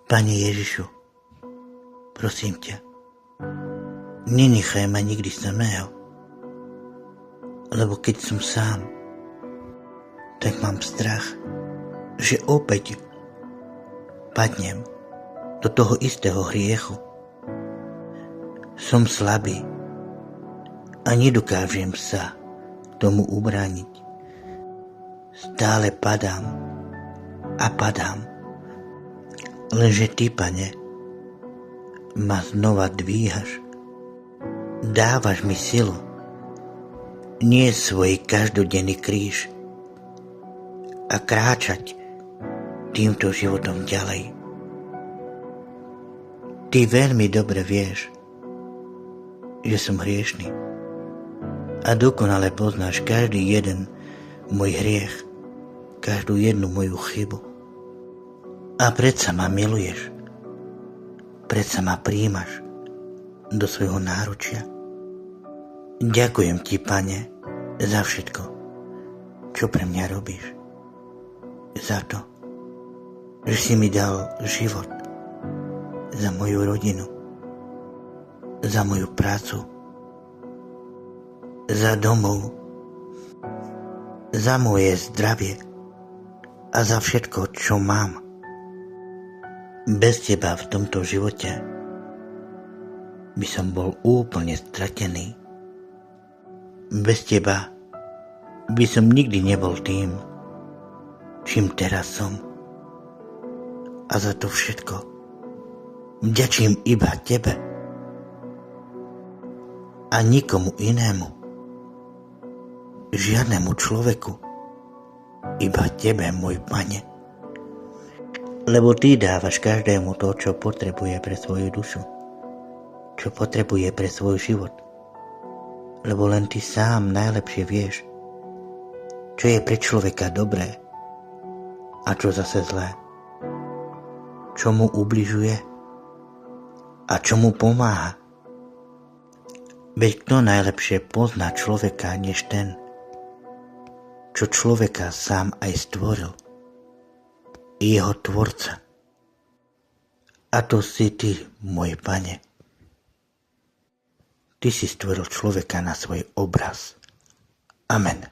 Pane Ježišu, prosím ťa, nenechaj ma nikdy samého, lebo keď som sám, tak mám strach, že opäť padnem do toho istého hriechu. Som slabý a nedokážem sa tomu ubrániť. Stále padám a padám, lenže Ty, Pane, ma znova dvíhaš. Dávaš mi silu niesť svoj každodenný kríž a kráčať týmto životom ďalej. Ty veľmi dobre vieš, že som hriešný a dokonale poznáš každý jeden môj hriech, každú jednu moju chybu. A predsa ma miluješ, predsa ma prijímaš do svojho náručia. Ďakujem Ti, Pane, za všetko, čo pre mňa robíš. Za to, že si mi dal život, za moju rodinu, za moju prácu, za domov, za moje zdravie a za všetko, čo mám. Bez Teba v tomto živote by som bol úplne stratený. Bez Teba by som nikdy nebol tým, čím teraz som. A za to všetko vďačím iba Tebe a nikomu inému, žiadnemu človeku, iba Tebe, môj Pane. Lebo Ty dávaš každému to, čo potrebuje pre svoju dušu, čo potrebuje pre svoj život. Lebo len Ty sám najlepšie vieš, čo je pre človeka dobré a čo zase zlé, čo mu ubližuje a čo mu pomáha. Veď kto najlepšie pozná človeka než ten, čo človeka sám aj stvoril, jeho tvorca. A to si Ty, môj Pane. Ty si stvoril človeka na svoj obraz. Amen.